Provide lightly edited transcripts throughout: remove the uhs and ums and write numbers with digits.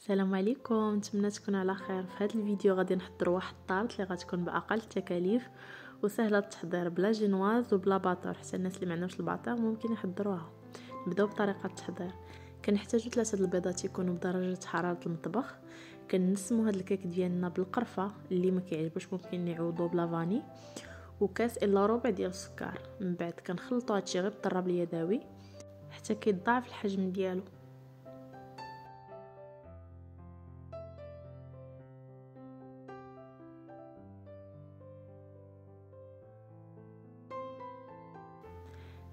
السلام عليكم، نتمنى تكونوا على خير. في هذا الفيديو غادي نحضروا واحد الطارت اللي غتكون باقل التكاليف وسهله التحضير، بلا جينواز وبلا باطور. حتى الناس اللي ما عندهمش الباطور ممكن يحضروها. نبداو بطريقه التحضير. كنحتاجوا 3 البيضات يكونوا بدرجه حراره المطبخ. كنسموا هذا الكيك ديالنا بالقرفه، اللي ما كيعجبوش ممكن نعوضوا بلا فاني، وكاس الا ربع ديال السكر. من بعد كنخلطوا هادشي غير بالضرب اليدوي حتى كيتضاعف الحجم ديالو.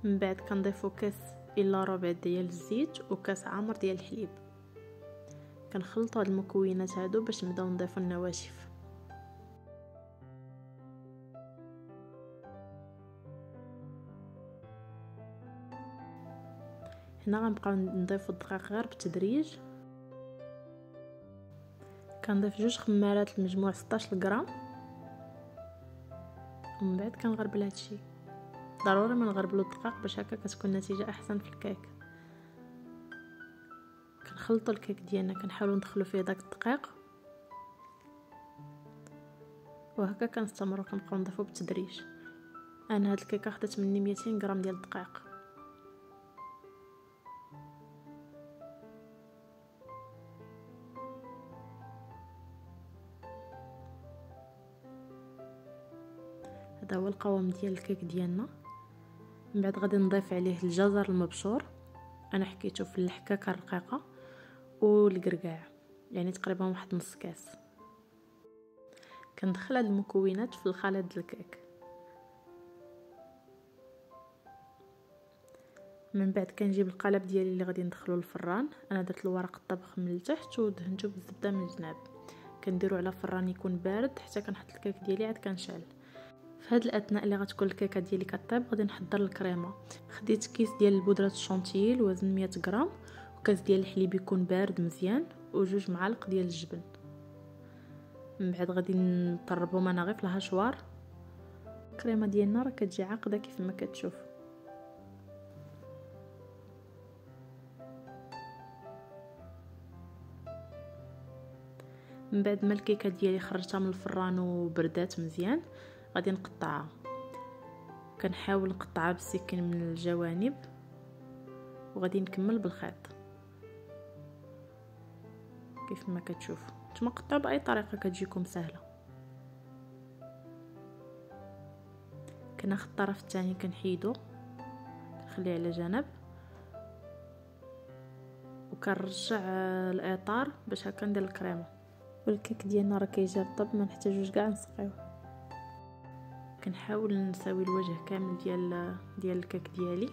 من بعد كنضيفو كاس الا ربع ديال الزيت وكاس عامر ديال الحليب. كنخلطوا هاد المكونات هادو باش نبداو نضيفو النواشف. هنا غنبقاو نضيفو الدقيق غير بالتدريج. كنضيف 2 خمارات المجموع 16 غرام، ومن بعد كنغربل هادشي. ضروري ما نغربلو الدقيق باش هكا كتكون النتيجه احسن في الكيك. كنخلطوا الكيك ديالنا، كنحاولوا ندخلوا فيه داك الدقيق، وهكا كنستمروا كنبقاو نضيفوا بالتدريج. انا هاد الكيكه خدات مني 200 غرام ديال الدقيق. هذا هو القوام ديال الكيك ديالنا. من بعد غادي نضيف عليه الجزر المبشور، انا حكيته في الحكاكه الرقيقه، والقرقاع، يعني تقريبا واحد نص كاس. كندخل هاد المكونات في الخليط ديال الكيك. من بعد كنجيب القالب ديالي اللي غادي ندخلو للفران. انا درت الورق الطبخ من التحت ودهنته بالزبده من الجناب. كنديرو على فران يكون بارد حتى كنحط الكيك ديالي عاد كنشعل. في هاد الاثناء اللي غتكون الكيكه ديالي كطيب غادي نحضر الكريمه. خديت كيس ديال بودره الشونتيي الوزن 100 غرام، وكاس ديال الحليب يكون بارد مزيان، وجوج معالق ديال الجبن. من بعد غادي نطربهم انا غير في الهشوار. الكريمه ديالنا راه كتجي عاقده كيف ما كتشوف. من بعد ما الكيكه ديالي خرجتها من الفران وبردات مزيان غادي نقطعها. كنحاول نقطعها بالسكين من الجوانب، وغادي نكمل بالخيط كيف ما كتشوفوا. نتوما قطعوا باي طريقه كتجيكم سهله. كناخذ الطرف الثاني كنحيدو، كنخليه على جنب، وكنرجع الاطار باش هكا ندير الكريمه. والكيك ديالنا راه كيجي رطب، ما نحتاجوش كاع نسقيوه. كنحاول نساوي الوجه كامل ديال الكيك ديالي.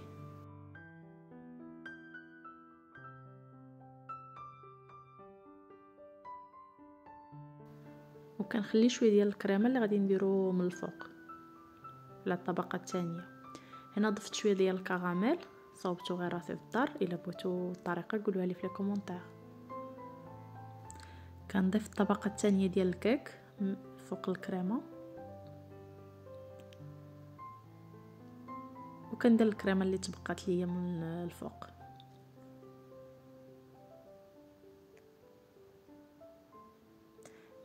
وكنخلي شويه ديال الكريمه اللي غادي نديرو من الفوق على الطبقه الثانيه. هنا ضفت شويه ديال الكراميل، صوبتو غير راسي في الدار. الا بغيتو الطريقه قولوها لي في لي كومونتير. كنضيف الطبقه الثانيه ديال الكيك فوق الكريمه، وكندير الكريمه اللي تبقات ليا من الفوق.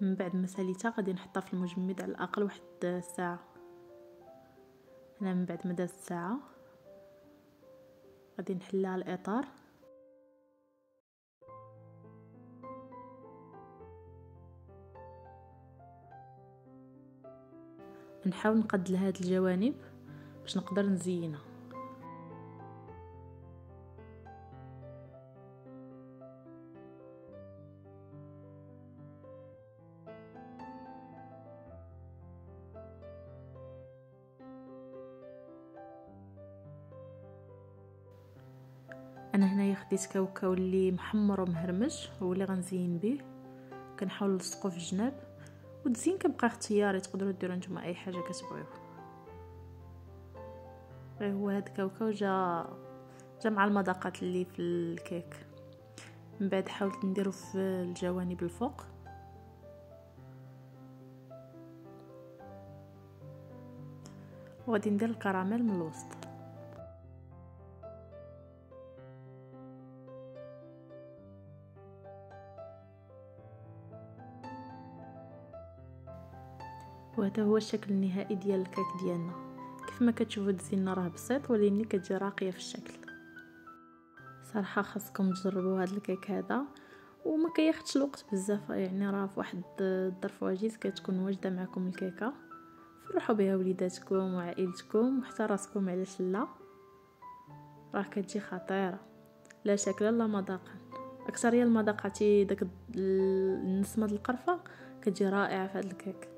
من بعد ما ساليتها غادي نحطها في المجمد على الاقل واحد الساعه. هنا من بعد ما دازت ساعه غادي نحلها الاطار. نحاول نقد لهاد الجوانب باش نقدر نزينها. انا هنايا خديت كاوكاو اللي محمر ومهرمش، هو اللي غنزين به. كنحاول نلصقو في الجناب، والتزيين كيبقى اختياري، تقدروا ديروا نتوما اي حاجه كتبغيو. غير هو هاد الكاوكاو جا مع المذاقات اللي في الكيك. من بعد حاولت نديرو في الجوانب الفوق، وغادي ندير الكراميل من الوسط. وهذا هو الشكل النهائي ديال الكيك ديالنا. كيف ما كتشوفوا الزينه راه بسيط ولكن كتجي راقيه في الشكل. صراحه خاصكم تجربوا هذا الكيك هذا، وما كياخذش الوقت بزاف، يعني راه في واحد الظرف وجيز كتكون واجده معكم الكيكه. فرحوا بها وليداتكم وعائلتكم وحتى راسكم، علاش لا؟ راه كتجي خطيره، لا شكل لا مذاق. اكثريه المذاقات داك النسمه القرفه كتجي رائعه في هذا الكيك.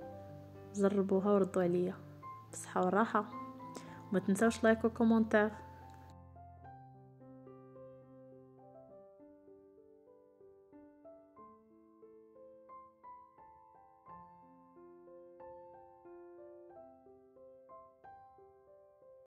جربوها وردوا عليا بالصحه والراحه. ما تنساوش لايك وكومونتير.